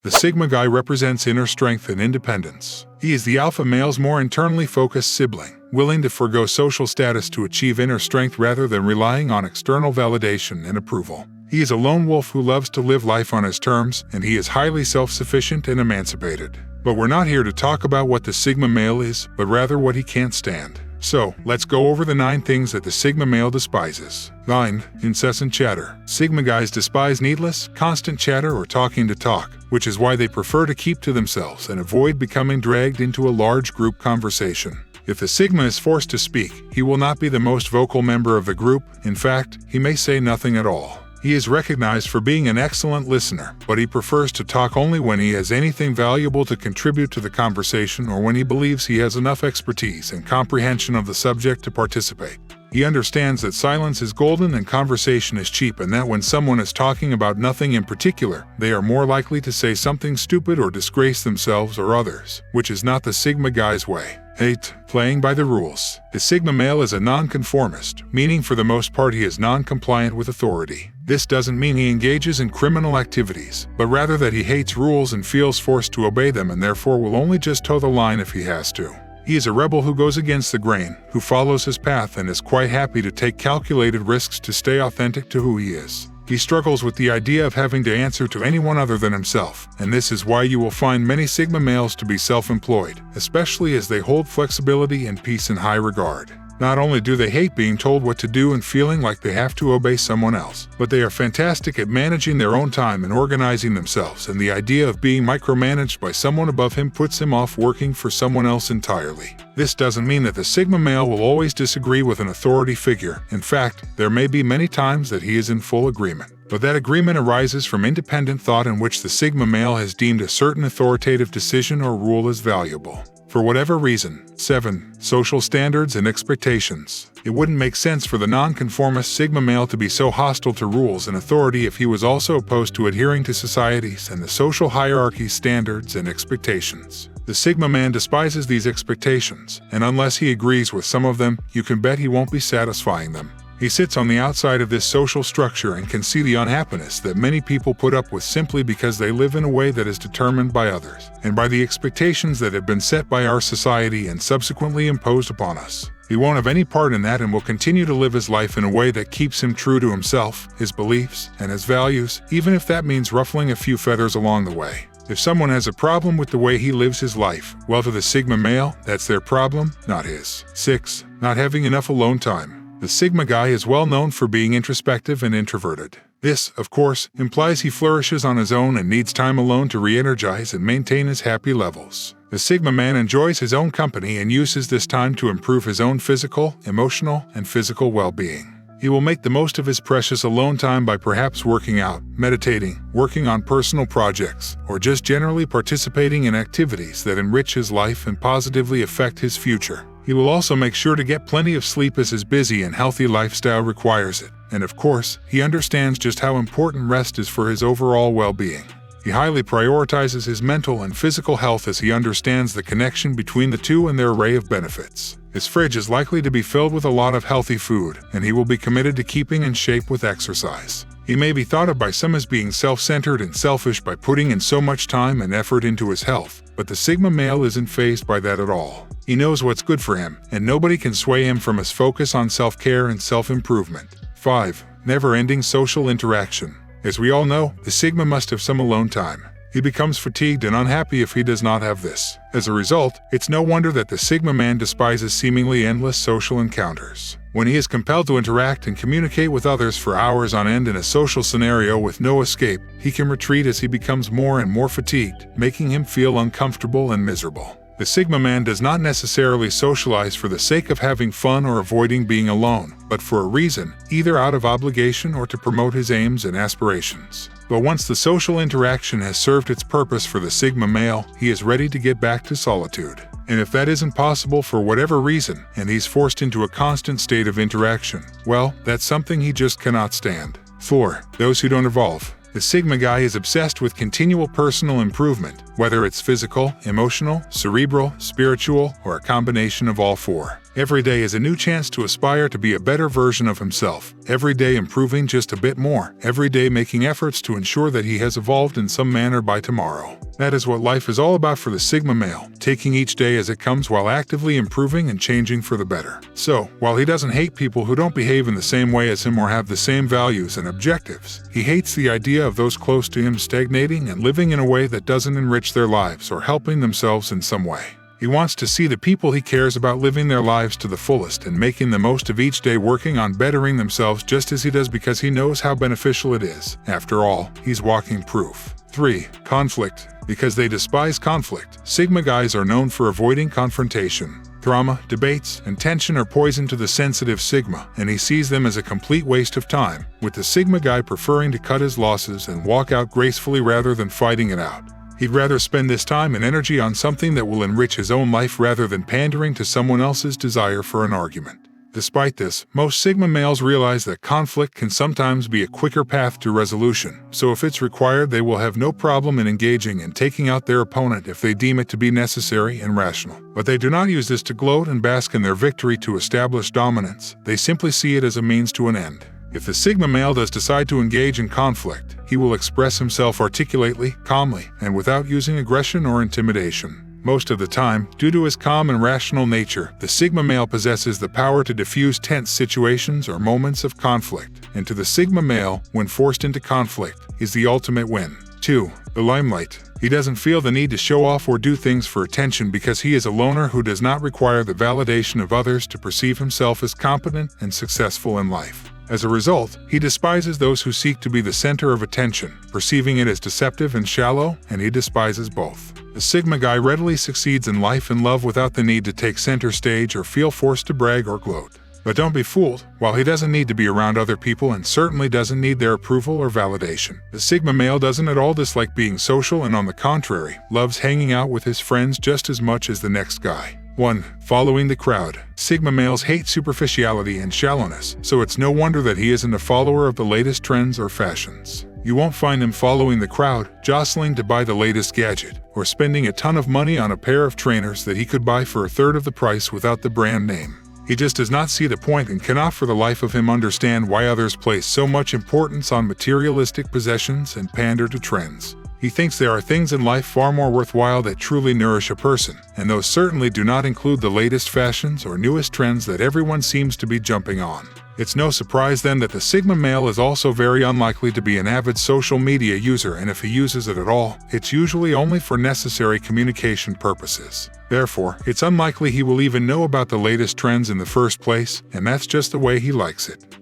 The Sigma guy represents inner strength and independence. He is the alpha male's more internally focused sibling, willing to forego social status to achieve inner strength rather than relying on external validation and approval. He is a lone wolf who loves to live life on his terms, and he is highly self-sufficient and emancipated. But we're not here to talk about what the Sigma male is, but rather what he can't stand. So, let's go over the 9 things that the Sigma male despises. 9. Incessant chatter. Sigma guys despise needless, constant chatter or talking to talk, which is why they prefer to keep to themselves and avoid becoming dragged into a large group conversation. If the Sigma is forced to speak, he will not be the most vocal member of the group. In fact, he may say nothing at all. He is recognized for being an excellent listener, but he prefers to talk only when he has anything valuable to contribute to the conversation or when he believes he has enough expertise and comprehension of the subject to participate. He understands that silence is golden and conversation is cheap, and that when someone is talking about nothing in particular, they are more likely to say something stupid or disgrace themselves or others, which is not the Sigma guy's way. 8. Playing by the rules. The Sigma male is a nonconformist, meaning for the most part he is non-compliant with authority. This doesn't mean he engages in criminal activities, but rather that he hates rules and feels forced to obey them and therefore will only just toe the line if he has to. He is a rebel who goes against the grain, who follows his path and is quite happy to take calculated risks to stay authentic to who he is. He struggles with the idea of having to answer to anyone other than himself, and this is why you will find many Sigma males to be self-employed, especially as they hold flexibility and peace in high regard. Not only do they hate being told what to do and feeling like they have to obey someone else, but they are fantastic at managing their own time and organizing themselves, and the idea of being micromanaged by someone above him puts him off working for someone else entirely. This doesn't mean that the Sigma male will always disagree with an authority figure. In fact, there may be many times that he is in full agreement. But that agreement arises from independent thought in which the Sigma male has deemed a certain authoritative decision or rule as valuable, for whatever reason. 7. Social standards and expectations. It wouldn't make sense for the nonconformist Sigma male to be so hostile to rules and authority if he was also opposed to adhering to society's and the social hierarchy's standards and expectations. The Sigma man despises these expectations, and unless he agrees with some of them, you can bet he won't be satisfying them. He sits on the outside of this social structure and can see the unhappiness that many people put up with simply because they live in a way that is determined by others, and by the expectations that have been set by our society and subsequently imposed upon us. He won't have any part in that and will continue to live his life in a way that keeps him true to himself, his beliefs, and his values, even if that means ruffling a few feathers along the way. If someone has a problem with the way he lives his life, well, to the Sigma male, that's their problem, not his. 6. Not having enough alone time. The Sigma guy is well known for being introspective and introverted. This, of course, implies he flourishes on his own and needs time alone to re-energize and maintain his happy levels. The Sigma man enjoys his own company and uses this time to improve his own physical, emotional, and physical well-being. He will make the most of his precious alone time by perhaps working out, meditating, working on personal projects, or just generally participating in activities that enrich his life and positively affect his future. He will also make sure to get plenty of sleep as his busy and healthy lifestyle requires it. And of course, he understands just how important rest is for his overall well-being. He highly prioritizes his mental and physical health as he understands the connection between the two and their array of benefits. His fridge is likely to be filled with a lot of healthy food, and he will be committed to keeping in shape with exercise. He may be thought of by some as being self-centered and selfish by putting in so much time and effort into his health, but the Sigma male isn't fazed by that at all. He knows what's good for him, and nobody can sway him from his focus on self-care and self-improvement. 5. Never-ending social interaction. As we all know, the Sigma must have some alone time. He becomes fatigued and unhappy if he does not have this. As a result, it's no wonder that the Sigma man despises seemingly endless social encounters. When he is compelled to interact and communicate with others for hours on end in a social scenario with no escape, he can retreat as he becomes more and more fatigued, making him feel uncomfortable and miserable. The Sigma man does not necessarily socialize for the sake of having fun or avoiding being alone, but for a reason, either out of obligation or to promote his aims and aspirations. But once the social interaction has served its purpose for the Sigma male, he is ready to get back to solitude. And if that isn't possible for whatever reason, and he's forced into a constant state of interaction, well, that's something he just cannot stand. 4. Those who don't evolve. The Sigma guy is obsessed with continual personal improvement, whether it's physical, emotional, cerebral, spiritual, or a combination of all four. Every day is a new chance to aspire to be a better version of himself, every day improving just a bit more, every day making efforts to ensure that he has evolved in some manner by tomorrow. That is what life is all about for the Sigma male, taking each day as it comes while actively improving and changing for the better. So, while he doesn't hate people who don't behave in the same way as him or have the same values and objectives, he hates the idea of those close to him stagnating and living in a way that doesn't enrich their lives or helping themselves in some way. He wants to see the people he cares about living their lives to the fullest and making the most of each day, working on bettering themselves just as he does because he knows how beneficial it is. After all, he's walking proof. 3. Conflict. Because they despise conflict, Sigma guys are known for avoiding confrontation. Drama, debates, and tension are poison to the sensitive Sigma, and he sees them as a complete waste of time, with the Sigma guy preferring to cut his losses and walk out gracefully rather than fighting it out. He'd rather spend this time and energy on something that will enrich his own life rather than pandering to someone else's desire for an argument. Despite this, most Sigma males realize that conflict can sometimes be a quicker path to resolution, so if it's required, they will have no problem in engaging and taking out their opponent if they deem it to be necessary and rational. But they do not use this to gloat and bask in their victory to establish dominance. They simply see it as a means to an end. If the Sigma male does decide to engage in conflict, he will express himself articulately, calmly, and without using aggression or intimidation. Most of the time, due to his calm and rational nature, the Sigma male possesses the power to diffuse tense situations or moments of conflict, and to the Sigma male, when forced into conflict, is the ultimate win. 2. The limelight. He doesn't feel the need to show off or do things for attention because he is a loner who does not require the validation of others to perceive himself as competent and successful in life. As a result, he despises those who seek to be the center of attention, perceiving it as deceptive and shallow, and he despises both. The Sigma guy readily succeeds in life and love without the need to take center stage or feel forced to brag or gloat. But don't be fooled, while he doesn't need to be around other people and certainly doesn't need their approval or validation, the Sigma male doesn't at all dislike being social and on the contrary, loves hanging out with his friends just as much as the next guy. 1. Following the crowd. Sigma males hate superficiality and shallowness, so it's no wonder that he isn't a follower of the latest trends or fashions. You won't find him following the crowd, jostling to buy the latest gadget, or spending a ton of money on a pair of trainers that he could buy for a third of the price without the brand name. He just does not see the point and cannot for the life of him understand why others place so much importance on materialistic possessions and pander to trends. He thinks there are things in life far more worthwhile that truly nourish a person, and those certainly do not include the latest fashions or newest trends that everyone seems to be jumping on. It's no surprise then that the Sigma male is also very unlikely to be an avid social media user, and if he uses it at all, it's usually only for necessary communication purposes. Therefore, it's unlikely he will even know about the latest trends in the first place, and that's just the way he likes it.